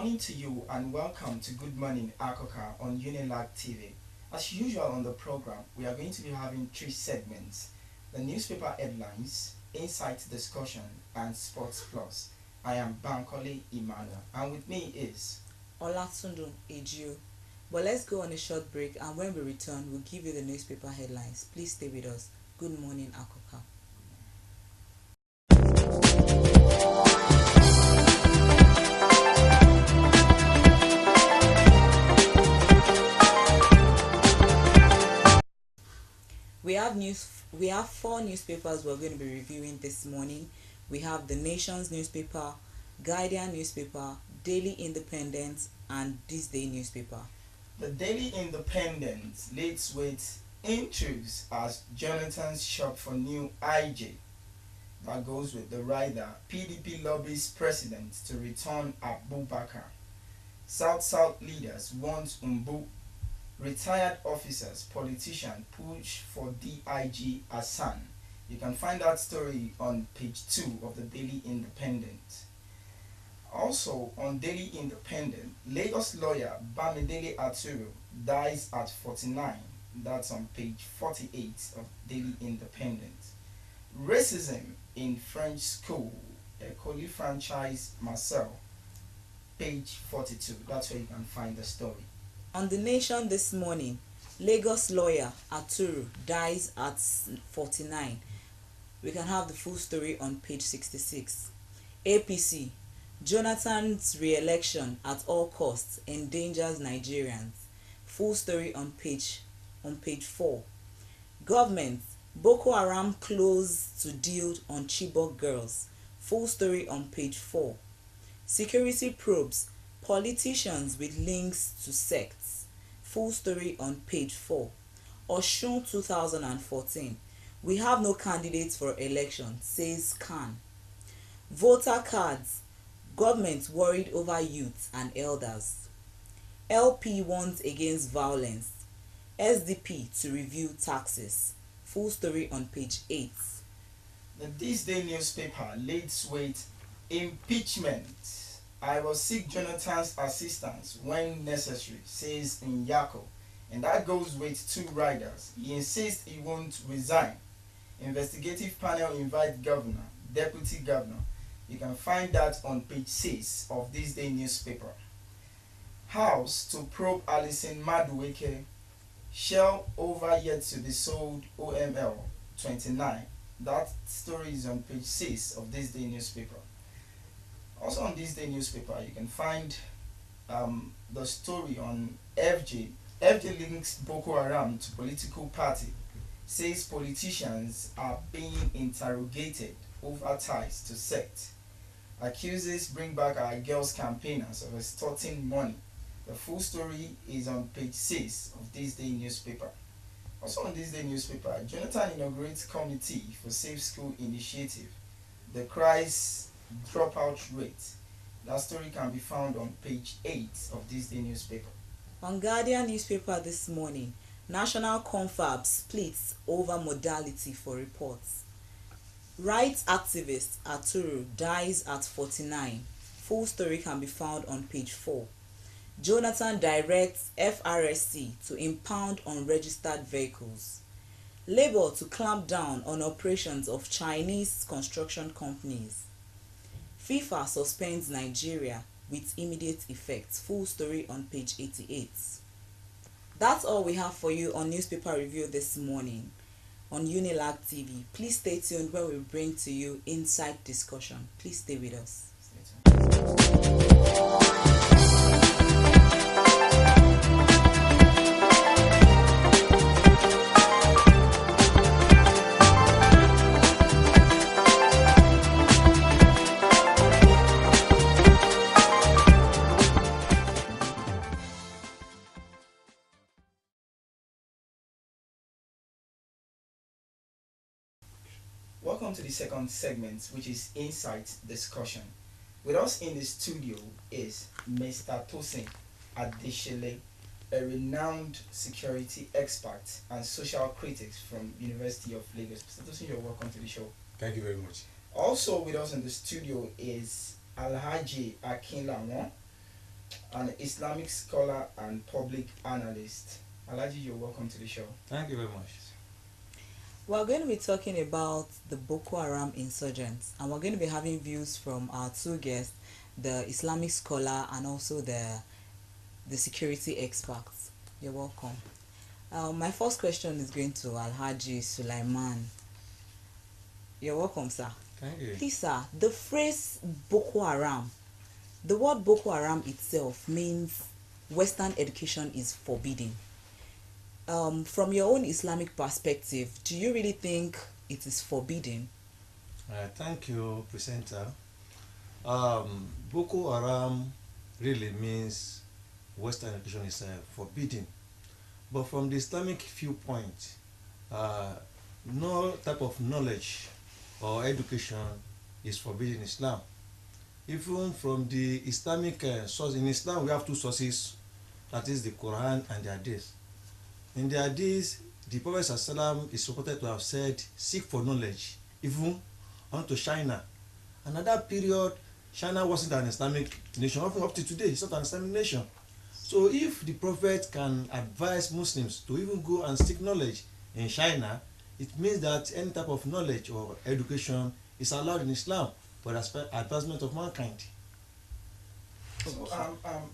morning to you and welcome to Good Morning Akoka on Unilag TV. As usual on the program, we are going to be having three segments: the newspaper headlines, insight discussion, and Sports Plus. I am Bankole Emmanuel, and with me is Olatundu Ejio. But let's go on a short break, and when we return, we'll give you the newspaper headlines. Please stay with us. Good morning, Akoka. We have four newspapers we're going to be reviewing this morning. We have the Nation's newspaper, Guardian newspaper, Daily Independent, and This Day newspaper. the Daily Independent leads with intrudes as Jonathan's shop for new IJ. That goes with the rider. PDP lobbies president to return Abubakar. South leaders want Umbu. Retired officers, politician push for DIG Hassan. You can find that story on page 2 of the Daily Independent. Also on Daily Independent, Lagos lawyer Bamidele Aturu dies at 49. That's on page 48 of Daily Independent. Racism in French school, Ecole franchise Marcel, page 42. That's where you can find the story. On the Nation this morning, Lagos lawyer Aturu dies at 49. We can have the full story on page 66. APC, Jonathan's re-election at all costs endangers Nigerians. Full story on page 4. Government, Boko Haram close to deal on Chibok girls. Full story on page 4. Security probes politicians with links to sects. Full story on page 4. Osun 2014. We have no candidates for election, says Khan. Voter cards. Government worried over youth and elders. LP warns against violence. SDP to review taxes. Full story on page 8. The This Day newspaper leads with impeachment. I will seek Jonathan's assistance when necessary, says Nyako. And that goes with two riders. He insists he won't resign. Investigative panel invite governor, deputy governor. You can find that on page 6 of This Day newspaper. House to probe Alison Madueke. Shell over yet to be sold OML 29. That story is on page 6 of This Day newspaper. Also on This Day newspaper, you can find the story on FJ. FJ links Boko Haram to political party. Says politicians are being interrogated over ties to sect. Accuses bring back our girls campaigners of extorting money. The full story is on page 6 of This Day newspaper. Also on This Day newspaper, Jonathan inaugurates committee for Safe School Initiative. The cries dropout rate. That story can be found on page 8 of This Day newspaper. On Guardian newspaper this morning, National Confab splits over modality for reports. Rights activist Aturu dies at 49. Full story can be found on page 4. Jonathan directs FRSC to impound unregistered vehicles. Labour to clamp down on operations of Chinese construction companies. FIFA suspends Nigeria with immediate effect. Full story on page 88. That's all we have for you on newspaper review this morning on Unilag TV. Please stay tuned when we bring to you Inside Discussion. Please stay with us. Welcome to the second segment, which is Insight Discussion. With us in the studio is Mr. Tosin Adeshele, a renowned security expert and social critic from University of Lagos. Mr. Tosin, you're welcome to the show. Thank you very much. Also with us in the studio is Alhaji Akinlawon, an Islamic scholar and public analyst. Alaji, you're welcome to the show. Thank you very much. We're going to be talking about the Boko Haram insurgents, and we're going to be having views from our two guests, the Islamic scholar and also the security experts. You're welcome. My first question is going to Alhaji Sulaiman. You're welcome, sir. Thank you. Please, sir, the phrase Boko Haram, the word Boko Haram itself means Western education is forbidden. From your own Islamic perspective, do you really think it is forbidden? Thank you, presenter. Boko Haram really means Western education is forbidden. But from the Islamic viewpoint, no type of knowledge or education is forbidden in Islam. Even from the Islamic source, in Islam we have two sources, that is the Quran and the Hadith. In the Hadith, the Prophet ﷺ is reported to have said, seek for knowledge, even unto China. And at that period, China wasn't an Islamic nation. Even up to today, it's not an Islamic nation. So if the Prophet can advise Muslims to even go and seek knowledge in China, it means that any type of knowledge or education is allowed in Islam for the advancement of mankind. So,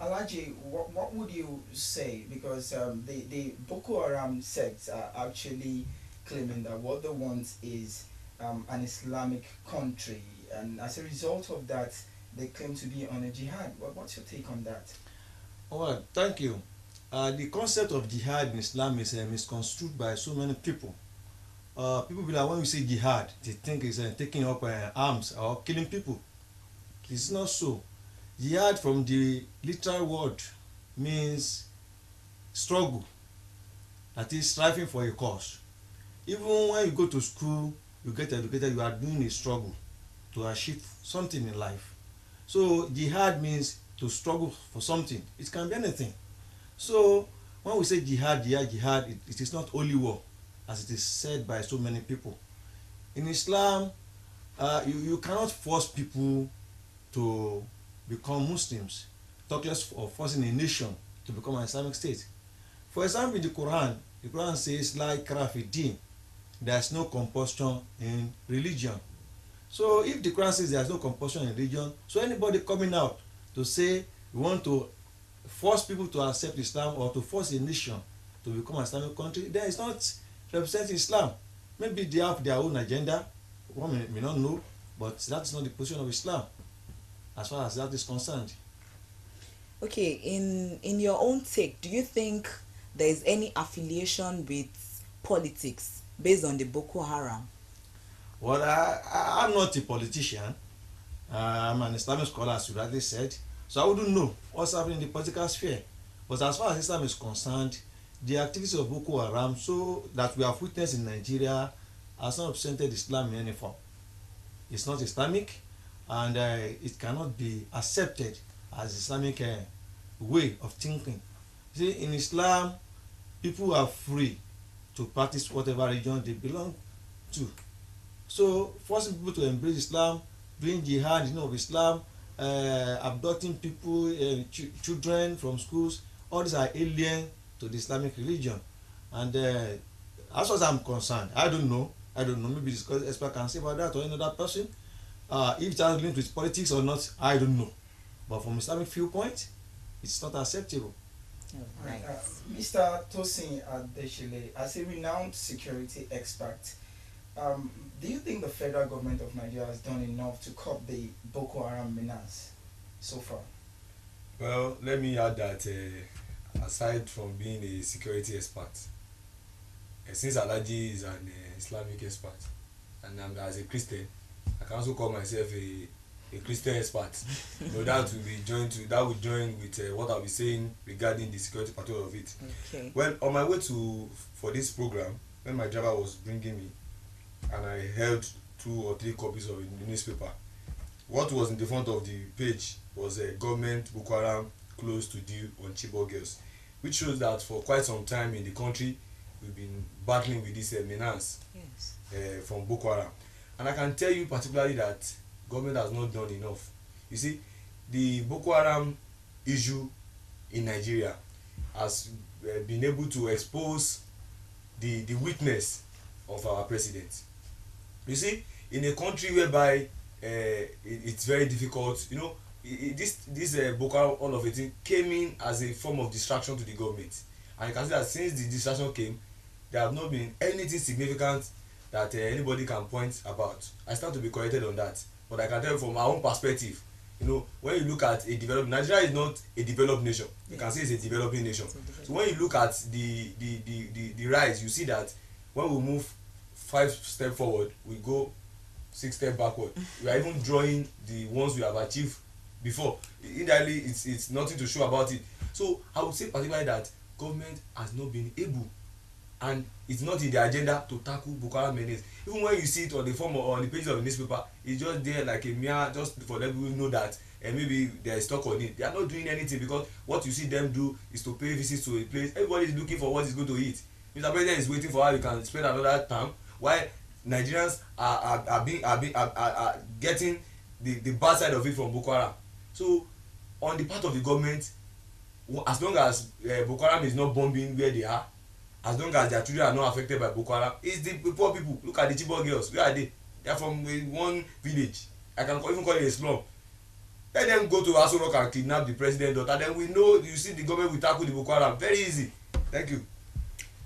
Alaji, what would you say? Because the Boko Haram sects are actually claiming that what they want is an Islamic country, and as a result of that, they claim to be on a jihad. What's your take on that? Well, thank you. The concept of jihad in Islam is misconstrued by so many people. People be like, when we say jihad, they think it's taking up arms or killing people. It's not so. Jihad from the literal word means struggle, that is striving for a cause. Even when you go to school, you get educated, you are doing a struggle to achieve something in life. So jihad means to struggle for something. It can be anything. So when we say jihad, it is not only war, as it is said by so many people. In Islam, you cannot force people to become Muslims, talk less of forcing a nation to become an Islamic state. For example, in the Quran says, La ikraha fi din, there is no compulsion in religion. So if the Quran says there is no compulsion in religion, so anybody coming out to say we want to force people to accept Islam or to force a nation to become an Islamic country, then it's not representing Islam. Maybe they have their own agenda, one may not know, but that is not the position of Islam as far as that is concerned. Okay, in your own take, do you think there is any affiliation with politics based on the Boko Haram? Well, I'm not a politician. I'm an Islamic scholar, as you rightly said, so I wouldn't know what's happening in the political sphere. But as far as Islam is concerned, the activities of Boko Haram, so that we have witnessed in Nigeria, has not represented Islam in any form. It's not Islamic, and it cannot be accepted as Islamic way of thinking. See, in Islam, people are free to practice whatever religion they belong to. So forcing people to embrace Islam, doing jihad in the name of Islam, abducting people, children from schools, all these are alien to the Islamic religion. And as far as I'm concerned, I don't know, maybe this expert can say about that or another person. If it has linked with politics or not, I don't know. But from Islamic viewpoint, it's not acceptable. Right. Mr. Tosin Adeshile, as a renowned security expert, do you think the federal government of Nigeria has done enough to curb the Boko Haram menace so far? Well, let me add that aside from being a security expert, since Alhaji is an Islamic expert, and as a Christian, I can also call myself a Christian expert. So that will join with what I'll be saying regarding the security part of it. Okay. Well, on my way for this program, when my driver was bringing me, and I held 2 or 3 copies of the newspaper, what was in the front of the page was a government Boko Haram close to deal on Chibok girls, which shows that for quite some time in the country we've been battling with this menace from Boko Haram. And I can tell you particularly that government has not done enough. You see, the Boko Haram issue in Nigeria has been able to expose the weakness of our president. You see, in a country whereby it's very difficult, you know, this Boko Haram all of it came in as a form of distraction to the government, and you can see that since the distraction came, there have not been anything significant that anybody can point about. I stand to be corrected on that, but I can tell you from my own perspective, you know, when you look at a developed Nigeria is not a developed nation. You can say it's a developing nation. So when you look at the rise, you see that when we move 5 steps forward, we go 6 steps backward. We are even drawing the ones we have achieved before. Indirectly, it's nothing to show about it. So I would say particularly that government has not been able, and it's not in the agenda to tackle Boko Haram menace. Even when you see it on the form or on the pages of the newspaper, it's just there like a mere, just for them to know that maybe there is talk on it. They are not doing anything, because what you see them do is to pay visits to a place. Everybody is looking for what is going to eat. Mr. President is waiting for how he can spend another term, while Nigerians are getting the bad side of it from Boko Haram. So on the part of the government, as long as Boko Haram is not bombing where they are, as long as their children are not affected by Boko Haram, it's the poor people. Look at the Chibok girls. Where are they? They are from one village. I can even call it a slum. Let them go to Aso Rock and kidnap the president's daughter. Then we know, you see, the government will tackle the Boko Haram. Very easy. Thank you.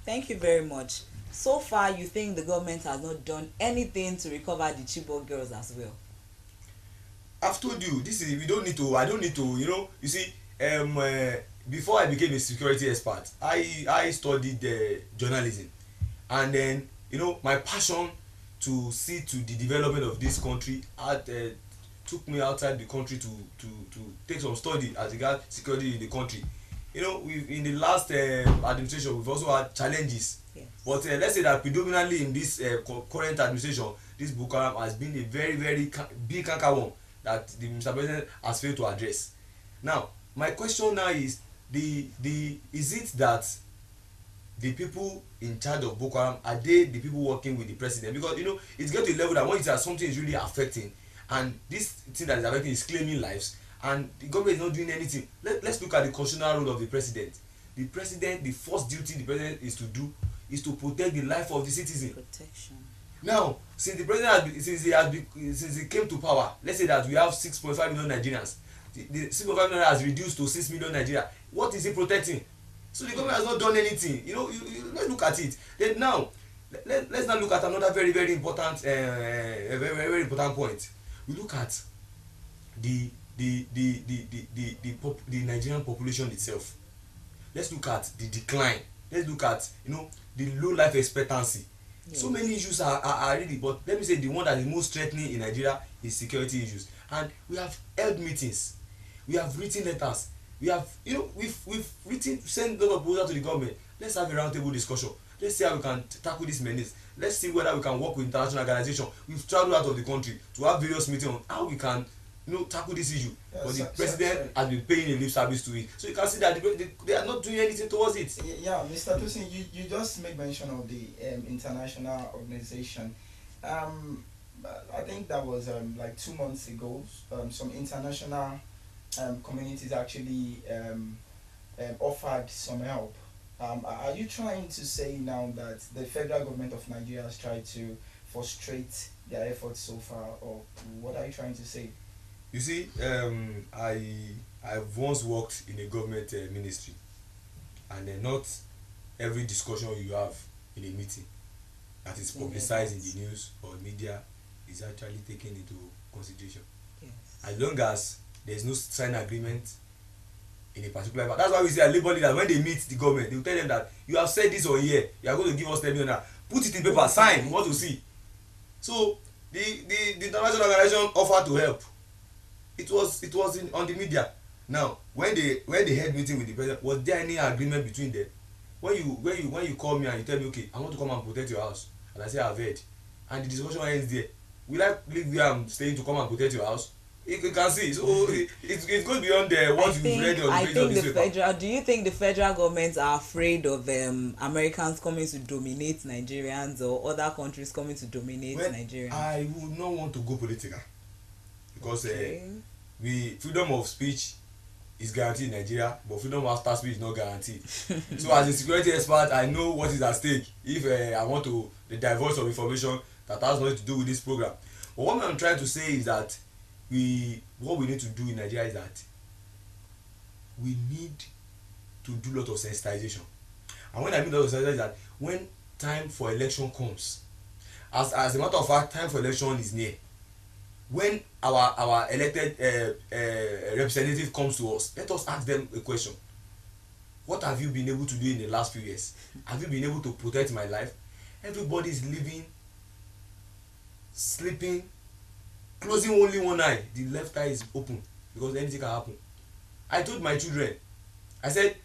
Thank you very much. So far, you think the government has not done anything to recover the Chibok girls as well? I've told you, this is, I don't need to, you know, you see, before I became a security expert, I studied journalism, and then, you know, my passion to see to the development of this country took me outside the country to take some study as regards security in the country. You know, in the last administration, we've also had challenges. Yes. But let's say that predominantly in this current administration, this Boko Haram has been a very, very big canker worm that the Mr. President has failed to address. Now, my question now is, is it that the people in charge of Boko Haram, are they the people working with the president? Because, you know, it's get to a level that when it's that something is really affecting, and this thing that is affecting is claiming lives, and the government is not doing anything. Let's look at the constitutional role of the president. The president, the first duty the president is to do is to protect the life of the citizen. Protection. Now, since the president since he came to power, let's say that we have 6.5 million Nigerians. The 6.5 million has reduced to 6 million Nigeria. What is he protecting? So the government has not done anything. You know, let's look at it. Then now, let's now look at another very, very important, very, very important point. We look at the Nigerian population itself. Let's look at the decline. Let's look at, you know, the low life expectancy. Yes. So many issues are really, but let me say the one that is most threatening in Nigeria is security issues. And we have held meetings, we have written letters, we have, you know, we've written, sent a lot of proposals to the government. Let's have a roundtable discussion. Let's see how we can tackle this menace. Let's see whether we can work with international organizations. We've traveled out of the country to have various meetings on how we can, you know, tackle this issue. But the president has been paying a lip service to it. So you can see that they are not doing anything towards it. Yeah, Mr. Tosin, you just make mention of the international organization. I think that was like 2 months ago. Some international communities actually offered some help. Are you trying to say now that the federal government of Nigeria has tried to frustrate their efforts so far, or what are you trying to say? You see, I've once worked in a government ministry, and not every discussion you have in a meeting that is publicized in the news or media is actually taken into consideration. Yes. As long as there is no signed agreement in a particular, that's why we say at Labour leaders, when they meet the government, they will tell them that you have said this on here, you are going to give us 10 million, put it in paper, sign, we want to see. So the international organization offered to help. It was on the media. Now, when they had meeting with the president, was there any agreement between them? When you call me and you tell me, okay, I want to come and protect your house, and I say I've heard, and the discussion ends there, will I leave where I'm staying to come and protect your house? You can see, so it goes beyond what you've read on the page of this paper. Do you think the federal governments are afraid of Americans coming to dominate Nigerians, or other countries coming to dominate Nigerians? I would not want to go political, because okay. Freedom of speech is guaranteed in Nigeria, but freedom after speech is not guaranteed. So as a security expert, I know what is at stake if I want to divulge some information that has nothing to do with this program. But what I'm trying to say is that what we need to do in Nigeria is that we need to do a lot of sensitization. And when I mean a lot of sensitization is that when time for election comes, as a matter of fact, time for election is near. When our elected representative comes to us, let us ask them a question. What have you been able to do in the last few years? Have you been able to protect my life? Everybody is living, sleeping, closing only one eye. The left eye is open because anything can happen. I told my children, I said,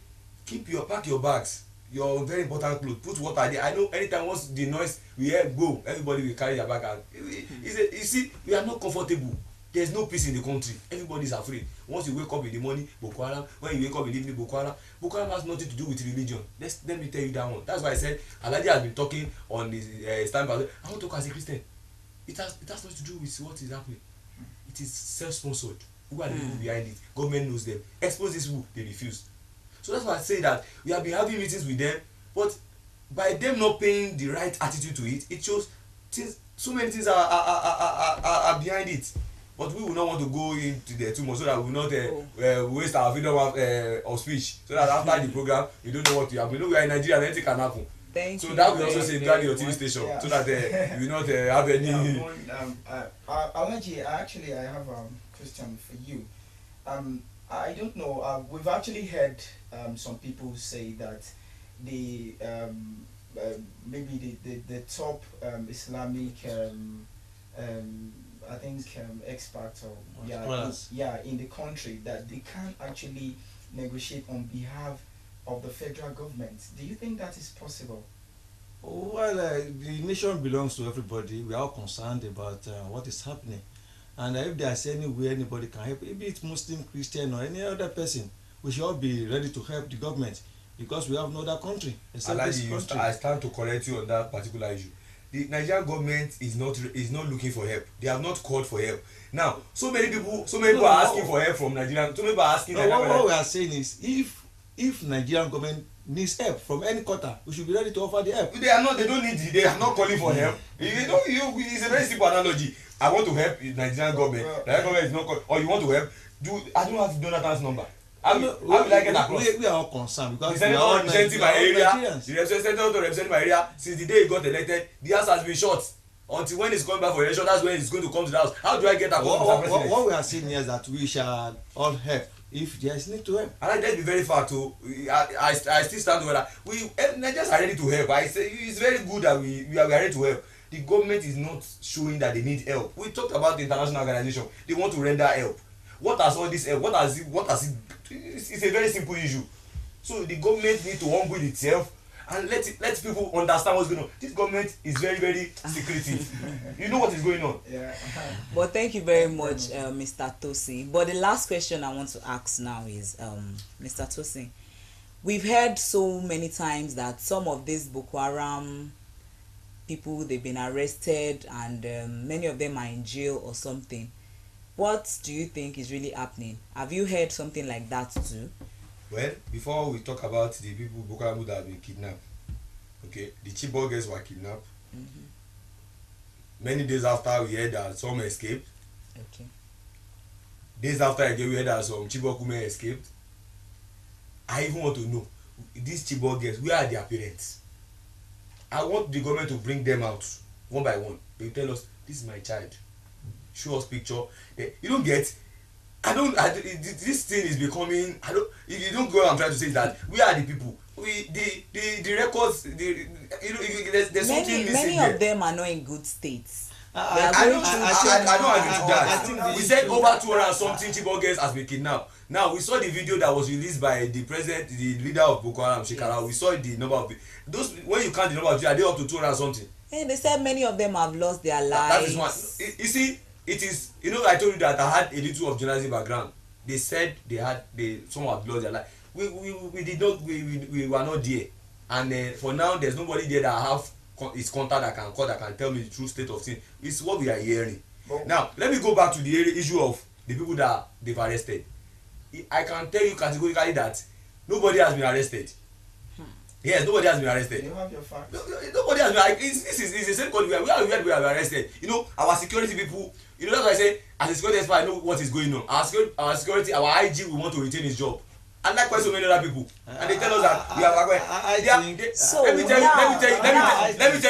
pack your bags, your very important clothes, put water there. I know anytime once the noise we hear go, everybody will carry their bag out. You see, we are not comfortable. There's no peace in the country. Everybody is afraid. Once you wake up in the morning, Boko Haram. When you wake up in the evening, Boko Haram. Boko Haram has nothing to do with religion. Let me tell you that one. That's why I said Alhaji has been talking on this stand. I want to talk as a Christian. It has nothing to do with what is happening. It is self-sponsored. Who are the people behind it? Government knows them. Expose these people, they refuse. So that's why I say that we have been having meetings with them, but by them not paying the right attitude to it, it shows things. So many things are behind it. But we will not want to go into there too much so that we will not waste our freedom of speech. So that after the program, you don't know what to happen. You know, we are in Nigeria, anything can happen. Thank so you. That will also safeguard your TV station, so that you will not have any. Alhaji, I have a question for you. I don't know. We've actually heard some people say that the maybe the top Islamic I think experts or in the country, that they can't actually negotiate on behalf of the federal government. Do you think that is possible? Well, the nation belongs to everybody. We are all concerned about what is happening, and if there is any way anybody can help, be it Muslim, Christian, or any other person, we should all be ready to help the government, because we have no other country except this country. I stand to correct you on that particular issue. The Nigerian government is not looking for help. They have not called for help. Now, so many people are asking for help from Nigeria. So many people are asking. What we are saying is, if Nigerian government needs help from any quarter, we should be ready to offer the help. They are not. They don't need. They are not calling for help. It's a very simple analogy. I want to help the Nigerian government. Nigerian government is not calling. Or you want to help? I don't have Jonathan's number. How will I get across? We are all concerned because the senator representing my area, the senator representing my area, since the day he got elected, the house has been shut. Until when he's coming back for election, that's when he's going to come to the house. How do I get across? What we are saying here is that we shall all help if there is need to help. And let's be very fair too. I still stand to that. Nigerians are ready to help. I say it's very good that we are ready to help. The government is not showing that they need help. We talked about the international organization. They want to render help. What has all this help? What has it? It's a very simple issue. So the government need to humble itself and let people understand what's going on. This government is very, very secretive. You know what is going on. Yeah. But thank you very much, Mr. Tosin. But the last question I want to ask now is, Mr. Tosin, we've heard so many times that some of these Boko Haram people, they've been arrested and many of them are in jail or something. What do you think is really happening? Have you heard something like that too? Well, before we talk about the people Boko Haram that have been kidnapped, okay, the Chibok girls were kidnapped. Many days after, we heard that some escaped. Okay. Days after again, we heard that some Chibok women escaped. I even want to know, these Chibok girls, where are their parents? I want the government to bring them out one by one. They tell us, this is my child. Show us picture. You don't get. This thing is becoming. If you don't go, I'm trying to say that we are the people. The records. There's something missing. Many of them are not in good states. I don't agree to that. We said over 200 and something Chibok girls has been kidnapped. Now we saw the video that was released by the president, the leader of Boko Haram, Shekara. Yes. We saw the number of those. When you count the number of are they up to 200 and something? Hey, they said many of them have lost their lives. That is one. You see. It is, I told you that I had a little of journalism background. They said some have lost their life. We were not there, and for now there's nobody there that have his contact that can call, that can tell me the true state of things. It's what we are hearing. Now let me go back to the issue of the people that they've arrested. I can tell you categorically that nobody has been arrested. Yes, nobody has been arrested. You have your facts. Nobody has been like this is the same country where we are arrested. You know, our security people, you know, that's why I say as a security expert I know what is going on. Our security, our IG, we want to retain his job, and likewise so many other people, and they tell us that we are So let me tell you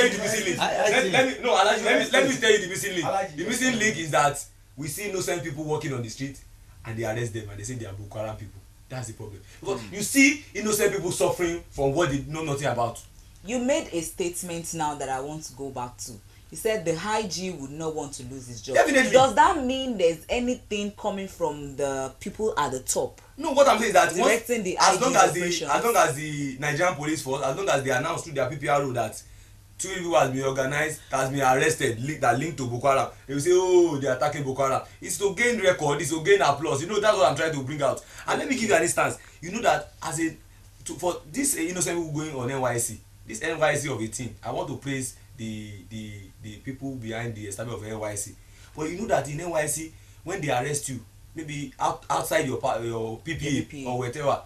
the missing link. Let me tell you the missing link. The missing link is that we see innocent people walking on the street and they arrest them and they say they are Boko Haram people. That's the problem, because you see innocent people suffering from what they know nothing about. You made a statement now that I want to go back to. You said the high G would not want to lose his job. Definitely. Does that mean there's anything coming from the people at the top? No, what I'm saying is that directing the as long as the Nigerian police force, as long as they announce through their PPRO that 2 people has been organized, has been arrested, that linked to Boko Haram, they will say, oh, they are attacking Boko Haram. It's to gain record, it's to gain applause. You know, that's what I'm trying to bring out. And let me give you an instance. You know that for this innocent people going on NYC, this NYC of 18, I want to praise the people behind the establishment of NYC. But you know that in NYC, when they arrest you, maybe outside your PPA or whatever,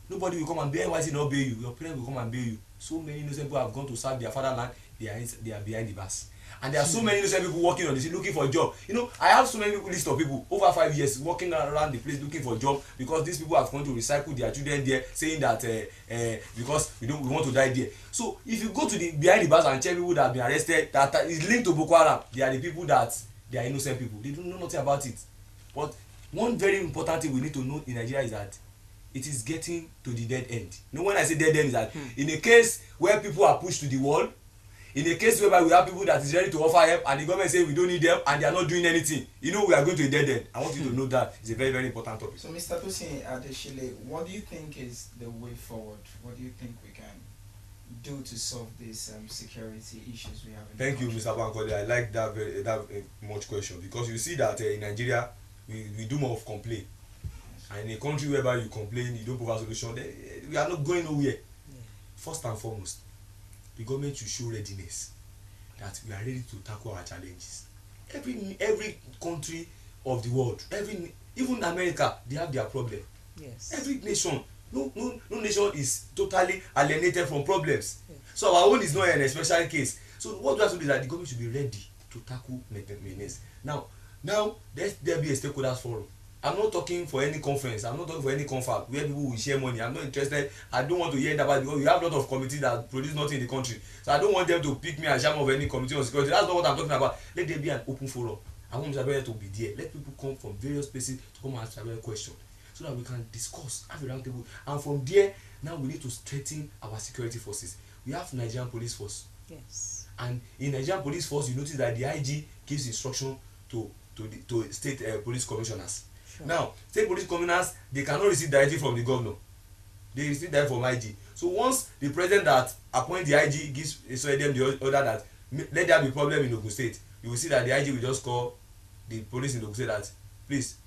nobody will come and bail NYC, not bail you. Your parents will come and bail you. So many innocent people have gone to serve their fatherland. They are behind the bars, and there are so many innocent people working on this looking for a job. You know, I have so many list of people over 5 years working around the place looking for a job, because these people have gone to recycle their children there, saying that because we want to die there. So if you go to the behind the bars and check people that have been arrested that is linked to Boko Haram, they are the people that they are innocent people. They don't know nothing about it. But one very important thing we need to know in Nigeria is that it is getting to the dead end. You know, when I say dead end is that in a case where people are pushed to the wall, in a case whereby we have people that is ready to offer help and the government say we don't need them and they are not doing anything, you know, we are going to a dead end. I want you to know that it's a very, very important topic. So Mr. Tosin Adeshile, what do you think is the way forward? What do you think we can do to solve these security issues we have in Thank the you, country? Mr. Bankole. I like that much question, because you see that in Nigeria we do more of complain. And in a country whereby you complain, you don't provide solution, then we are not going nowhere. First and foremost, the government should show readiness that we are ready to tackle our challenges. Every country of the world, even America, they have their problem. Yes. Every nation, no nation is totally alienated from problems. Yes. So our own is not an special case. So what we have to do is that the government should be ready to tackle menace. Now there be a stakeholders forum. I'm not talking for any conference. I'm not talking for any confab where people will share money. I'm not interested. I don't want to hear that about, because we have a lot of committees that produce nothing in the country. So I don't want them to pick me as chairman of any committee on security. That's not what I'm talking about. Let there be an open forum. I want Mr. Abel to be there. Let people come from various places to come and ask Mr. Abel questions, so that we can discuss, have a round table. And from there, now we need to strengthen our security forces. We have Nigerian police force. Yes. And in Nigerian police force, you notice that the IG gives instruction to state police commissioners. Sure. Now, state police commissioners, they cannot receive directly from the governor. They receive that from IG. So once the president that appoint the IG gives them the order that let there be problem in Ogun State, you will see that the IG will just call the police in Ogun State that please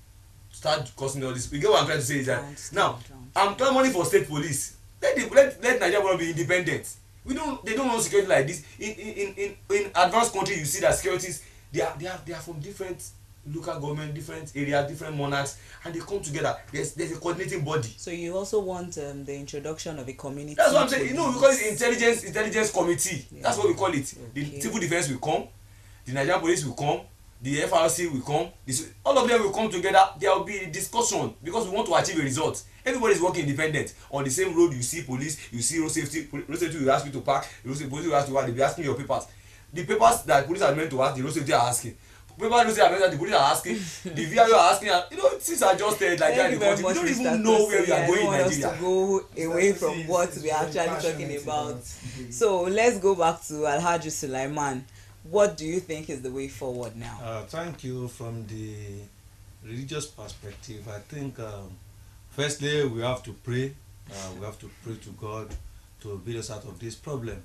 start causing all this. You get what I'm trying to say is that now I'm trying money for state police. Let Nigeria be independent. They don't want security like this. In advanced country, you see that securities they are from different local government, different areas, different monarchs, and they come together. There's a coordinating body. So you also want the introduction of a community. That's what I'm saying. You know, we call it intelligence committee. Yeah. That's what we call it. Okay. The civil defense will come, the Nigerian police will come, the FRC will come. All of them will come together. There will be a discussion, because we want to achieve a result. Everybody is working independent. On the same road, you see police, you see road safety. Road safety will ask you to park. Road safety police will ask you what. They will be asking your papers. The papers that police are meant to ask, the road safety are asking. People don't say that the police are asking, the VIO are asking, you know, things are just like that in the country. We don't even know where we are going in Nigeria. To go away from what we are actually talking about. So let's go back to Alhaji Sulaiman. What do you think is the way forward now? Thank you. From the religious perspective, I think firstly we have to pray. We have to pray to God to build us out of this problem.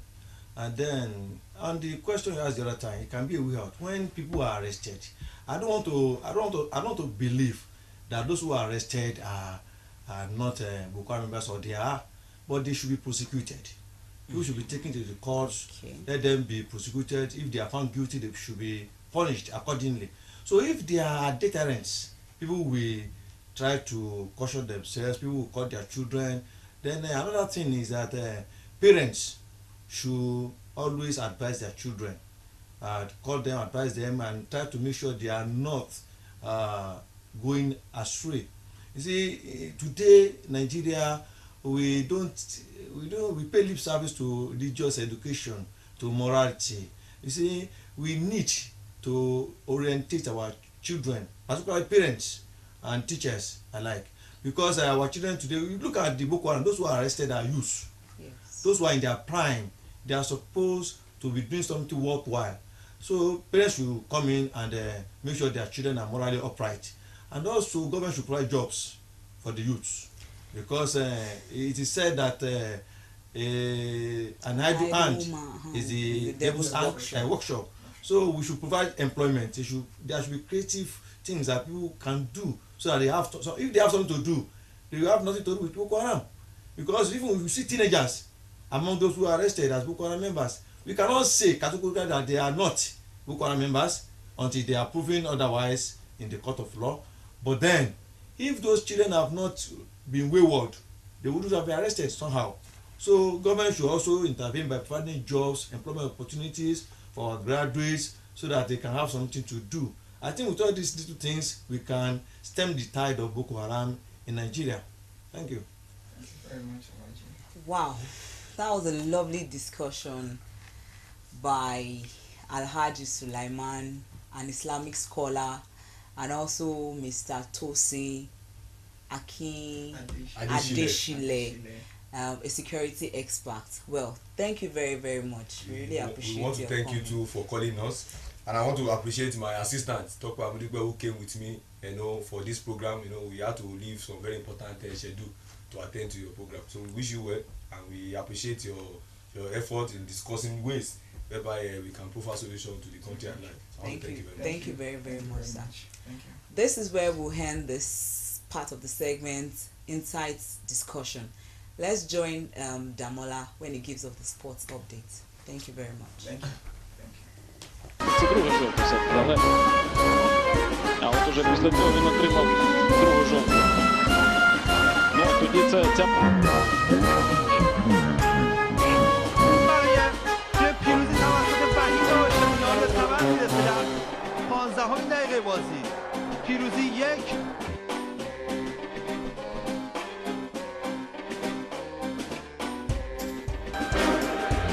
And then on the question you asked the other time, it can be a way out. When people are arrested, I don't want to believe that those who are arrested are not Boko Haram members, or they are, but they should be prosecuted. People should be taken to the courts. Okay. Let them be prosecuted. If they are found guilty, they should be punished accordingly. So if there are deterrents, people will try to caution themselves. People will call their children. Then another thing is that parents should always advise their children, call them, advise them, and try to make sure they are not going astray. You see, today Nigeria, we pay lip service to religious education, to morality. You see, we need to orientate our children, particularly parents and teachers alike, because our children today, we look at the Boko Haram, those who are arrested are youth. Yes. Those who are in their prime, they are supposed to be doing something worthwhile. So parents should come in and make sure their children are morally upright, and also government should provide jobs for the youths, because it is said that an idle hand is the devil's workshop. So we should provide employment. There should be creative things that people can do, so that they have so if they have something to do, they will have nothing to do with Boko Haram. Because even if you see teenagers among those who are arrested as Boko Haram members, we cannot say categorically that they are not Boko Haram members until they are proven otherwise in the court of law. But then, if those children have not been wayward, they wouldn't have been arrested somehow. So government should also intervene by providing jobs, employment opportunities for our graduates, so that they can have something to do. I think with all these little things, we can stem the tide of Boko Haram in Nigeria. Thank you. Thank you very much, Elijah. Wow, that was a lovely discussion by Alhaji Sulaiman, an Islamic scholar, and also Mr. Tosin Adeshile, a security expert. Well, thank you very, very much. We really appreciate it. We want to thank you too for calling us, and I want to appreciate my assistant, Tope Amudigbe, who came with me, for this program. We had to leave some very important schedule to attend to your program. So we wish you well, and we appreciate your effort in discussing ways whereby we can provide solution to the country at large. Thank you very, very much, sir. Thank you. This is where we'll end this part of the segment, Insights Discussion. Let's join Damola when he gives us the sports update. Thank you very much. Thank you. Це друга жовта все-таки, але а от уже після цього він отримав другу жовту. Ну, тоді ця پیروزی توسط وحید هاشمیان به ثمر میرسه در 15 دقیقه بازی. پیروزی 1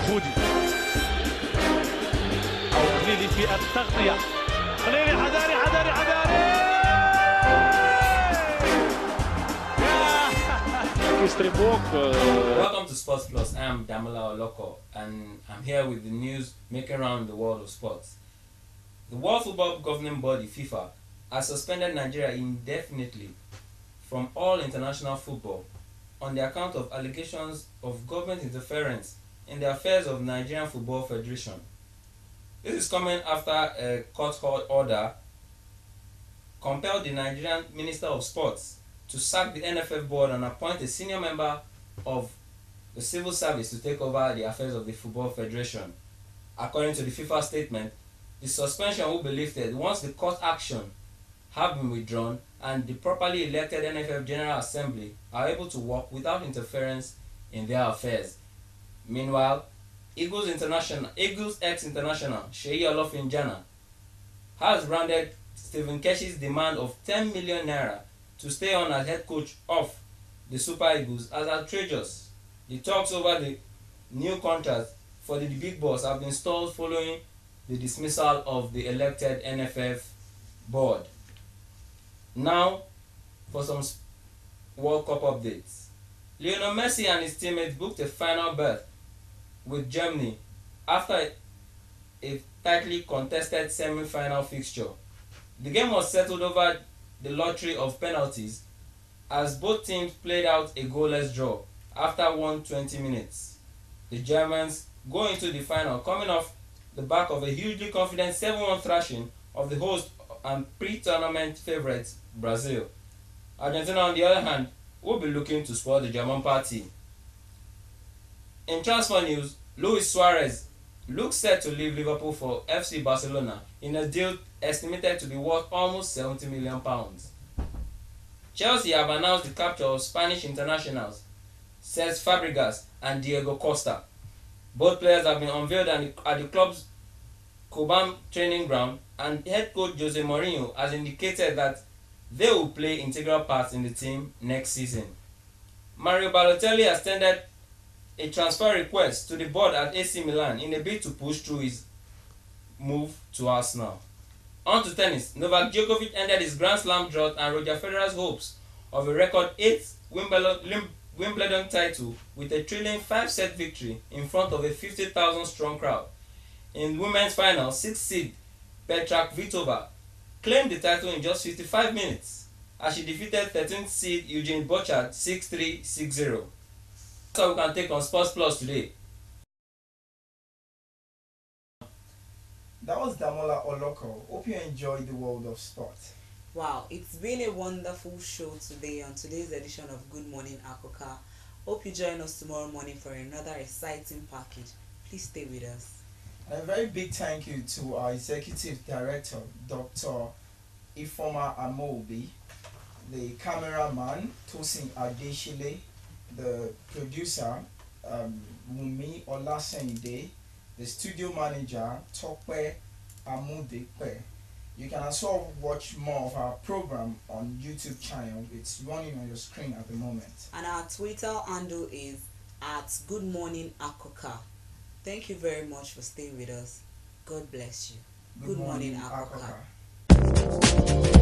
خودي أو خليلي في التغطية. خليلي حذاري. Welcome to Sports Plus. I'm Damola Oloko, and I'm here with the news making around the world of sports. The World Football Governing Body, FIFA, has suspended Nigeria indefinitely from all international football on the account of allegations of government interference in the affairs of Nigerian Football Federation. This is coming after a court order compelled the Nigerian Minister of Sports to sack the NFF board and appoint a senior member of the civil service to take over the affairs of the Football Federation. According to the FIFA statement, the suspension will be lifted once the court action have been withdrawn and the properly elected NFF General Assembly are able to work without interference in their affairs. Meanwhile, Eagles ex-international Sheyi Olofinjana has rounded Stephen Keshi's demand of 10 million naira to stay on as head coach of the Super Eagles as outrageous. The talks over the new contract for the big boss have been stalled following the dismissal of the elected NFF board. Now, for some World Cup updates. Lionel Messi and his teammates booked a final berth with Germany after a tightly contested semi-final fixture. The game was settled over the lottery of penalties as both teams played out a goalless draw after 120 minutes. The Germans go into the final coming off the back of a hugely confident 7-1 thrashing of the host and pre-tournament favourites Brazil. Argentina, on the other hand, will be looking to spoil the German party. In transfer news, Luis Suarez looks set to leave Liverpool for FC Barcelona in a deal estimated to be worth almost £70 million. Chelsea have announced the capture of Spanish internationals Cesc Fabregas and Diego Costa. Both players have been unveiled at the club's Cobham training ground, and head coach Jose Mourinho has indicated that they will play integral parts in the team next season. Mario Balotelli has tendered a transfer request to the board at AC Milan in a bid to push through his move to Arsenal. On to tennis. Novak Djokovic ended his Grand Slam drought and Roger Federer's hopes of a record 8th Wimbledon title with a thrilling 5-set victory in front of a 50,000 strong crowd. In women's final, 6th seed Petra Kvitova claimed the title in just 55 minutes as she defeated 13th seed Eugene Bochard 6-3, 6-0. That's all we can take on Sports Plus today. That was Damola Oloko. Hope you enjoyed the world of sport. Wow, it's been a wonderful show today on today's edition of Good Morning Akoka. Hope you join us tomorrow morning for another exciting package. Please stay with us. And a very big thank you to our Executive Director, Dr. Ifoma Amobi, the cameraman, Tosin Adeshile, the producer, Wumi Olasende, the studio manager, Tope Amudepe. You can also watch more of our program on YouTube channel. It's running on your screen at the moment. And our Twitter handle is at Good Morning Akoka. Thank you very much for staying with us. God bless you. Good morning, Akoka. Akoka.